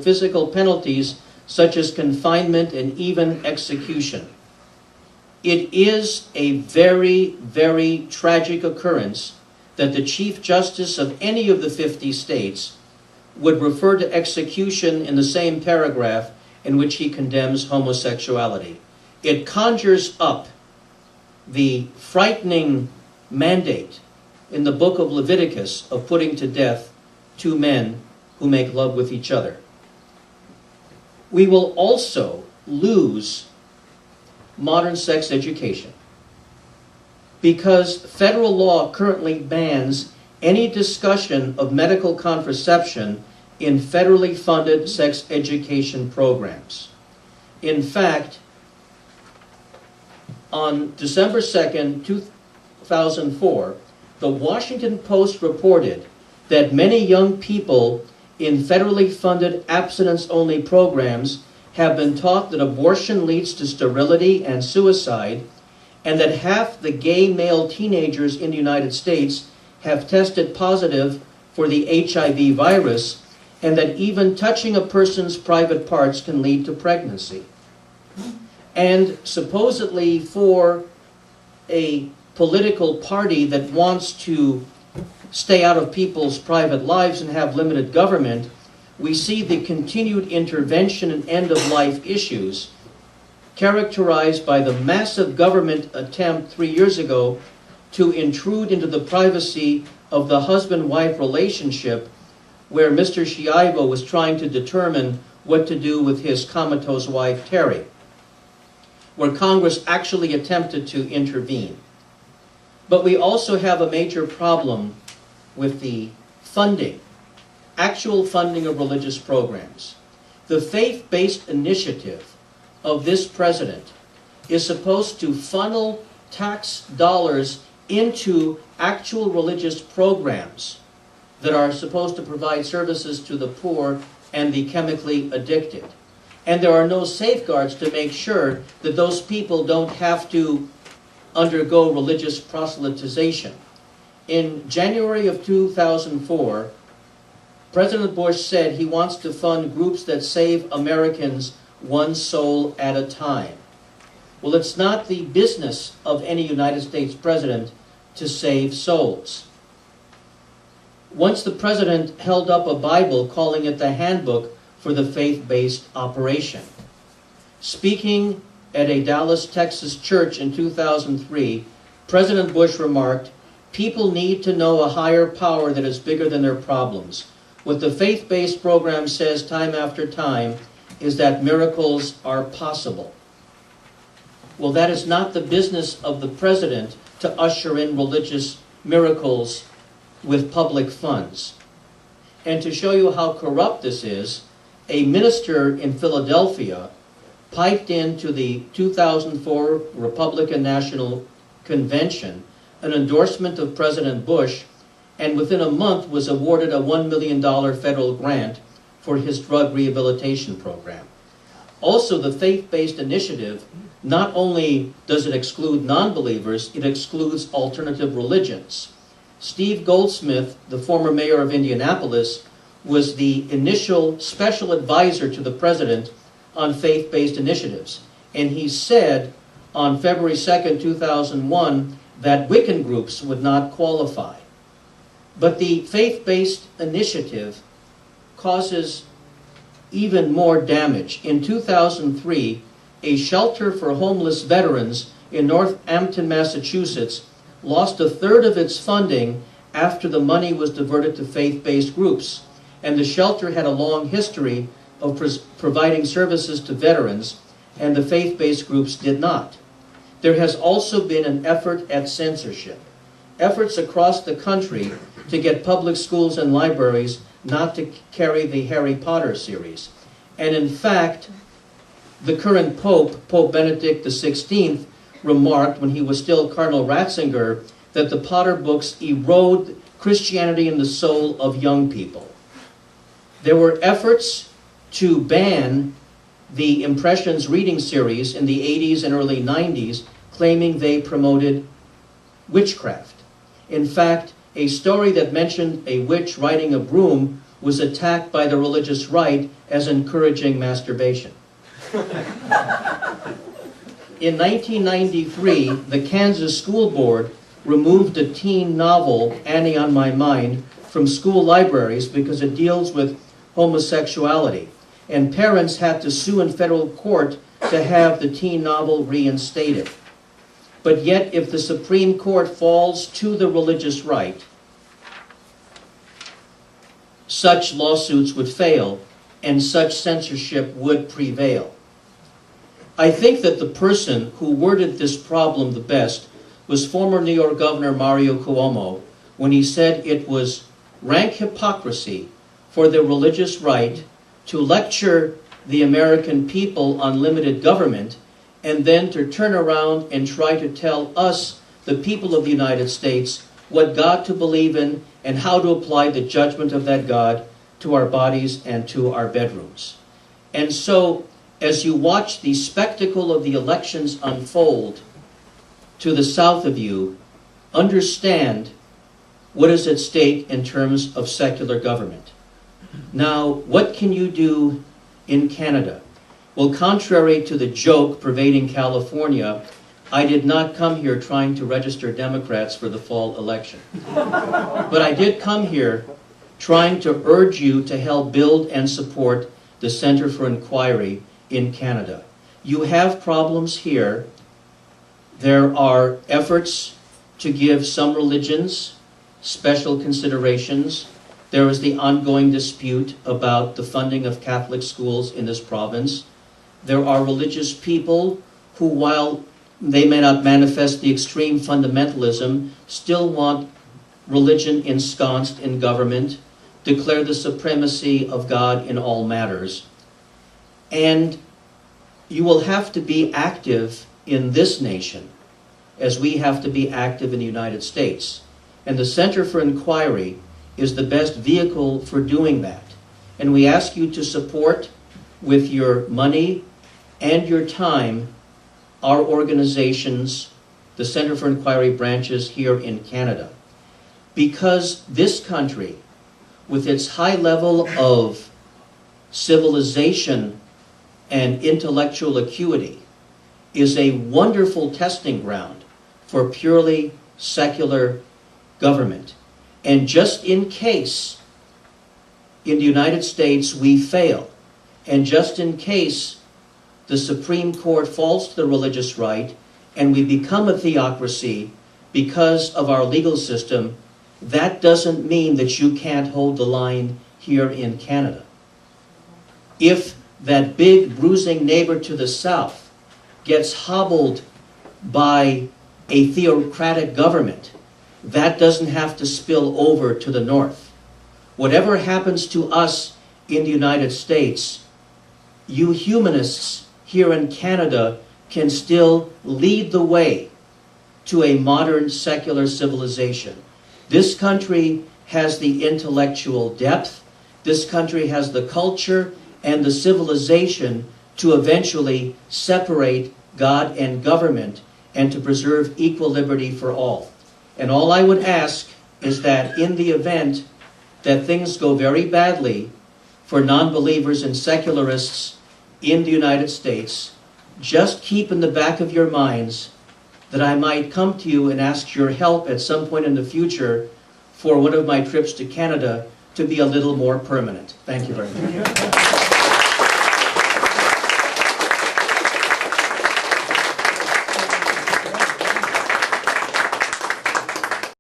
physical penalties such as confinement and even execution. It is a very, very tragic occurrence that the Chief Justice of any of the 50 states would refer to execution in the same paragraph in which he condemns homosexuality. It conjures up the frightening mandate in the book of Leviticus of putting to death two men who make love with each other. We will also lose modern sex education because federal law currently bans any discussion of medical contraception in federally funded sex education programs. In fact, on December 2nd, 2004, the Washington Post reported that many young people in federally funded abstinence-only programs have been taught that abortion leads to sterility and suicide, and that half the gay male teenagers in the United States have tested positive for the HIV virus, and that even touching a person's private parts can lead to pregnancy. And supposedly for a political party that wants to stay out of people's private lives and have limited government, we see the continued intervention in end-of-life issues characterized by the massive government attempt 3 years ago to intrude into the privacy of the husband-wife relationship, where Mr. Schiavo was trying to determine what to do with his comatose wife, Terry, where Congress actually attempted to intervene. But we also have a major problem with the funding, actual funding of religious programs. The faith-based initiative of this president is supposed to funnel tax dollars into actual religious programs that are supposed to provide services to the poor and the chemically addicted. And there are no safeguards to make sure that those people don't have to undergo religious proselytization. In January of 2004, President Bush said he wants to fund groups that save Americans one soul at a time. Well, it's not the business of any United States president to save souls. Once the president held up a Bible, calling it the handbook for the faith-based operation. Speaking at a Dallas, Texas church in 2003, President Bush remarked, "People need to know a higher power that is bigger than their problems. What the faith-based program says time after time is that miracles are possible." Well, that is not the business of the president to usher in religious miracles with public funds. And to show you how corrupt this is, a minister in Philadelphia piped into the 2004 Republican National Convention an endorsement of President Bush, and within a month was awarded a $1 million federal grant for his drug rehabilitation program. Also, the faith-based initiative, not only does it exclude non-believers, it excludes alternative religions. Steve Goldsmith, the former mayor of Indianapolis, was the initial special advisor to the president on faith-based initiatives. And he said on February 2nd, 2001, that Wiccan groups would not qualify. But the faith-based initiative causes even more damage. In 2003, a shelter for homeless veterans in Northampton, Massachusetts, lost a third of its funding after the money was diverted to faith-based groups. And the shelter had a long history of providing services to veterans, and the faith-based groups did not. There has also been an effort at censorship. Efforts across the country to get public schools and libraries not to carry the Harry Potter series. And in fact, the current Pope, Pope Benedict XVI, remarked when he was still Cardinal Ratzinger that the Potter books erode Christianity in the soul of young people. There were efforts to ban the Impressions reading series in the 80s and early 90s, claiming they promoted witchcraft. In fact, a story that mentioned a witch riding a broom was attacked by the religious right as encouraging masturbation. In 1993, the Kansas School Board removed a teen novel, Annie on My Mind, from school libraries because it deals with homosexuality. And parents had to sue in federal court to have the teen novel reinstated. But yet, if the Supreme Court falls to the religious right, such lawsuits would fail and such censorship would prevail. I think that the person who worded this problem the best was former New York Governor Mario Cuomo when he said it was rank hypocrisy for the religious right to lecture the American people on limited government and then to turn around and try to tell us, the people of the United States, what God to believe in and how to apply the judgment of that God to our bodies and to our bedrooms. And so, as you watch the spectacle of the elections unfold to the south of you, understand what is at stake in terms of secular government. Now, what can you do in Canada? Well, contrary to the joke pervading California, I did not come here trying to register Democrats for the fall election. But I did come here trying to urge you to help build and support the Center for Inquiry in Canada. You have problems here. There are efforts to give some religions special considerations. There is the ongoing dispute about the funding of Catholic schools in this province. There are religious people who, while they may not manifest the extreme fundamentalism, still want religion ensconced in government, declare the supremacy of God in all matters. And you will have to be active in this nation, as we have to be active in the United States. And the Center for Inquiry is the best vehicle for doing that. And we ask you to support with your money and your time our organizations, the Center for Inquiry branches here in Canada. Because this country, with its high level of civilization and intellectual acuity, is a wonderful testing ground for purely secular government. And just in case in the United States we fail, and just in case the Supreme Court falls to the religious right and we become a theocracy because of our legal system, that doesn't mean that you can't hold the line here in Canada. If that big bruising neighbor to the south gets hobbled by a theocratic government, that doesn't have to spill over to the north. Whatever happens to us in the United States, you humanists here in Canada can still lead the way to a modern secular civilization. This country has the intellectual depth, this country has the culture and the civilization to eventually separate God and government and to preserve equal liberty for all. And all I would ask is that in the event that things go very badly for non-believers and secularists in the United States, just keep in the back of your minds that I might come to you and ask your help at some point in the future for one of my trips to Canada to be a little more permanent. Thank you very much.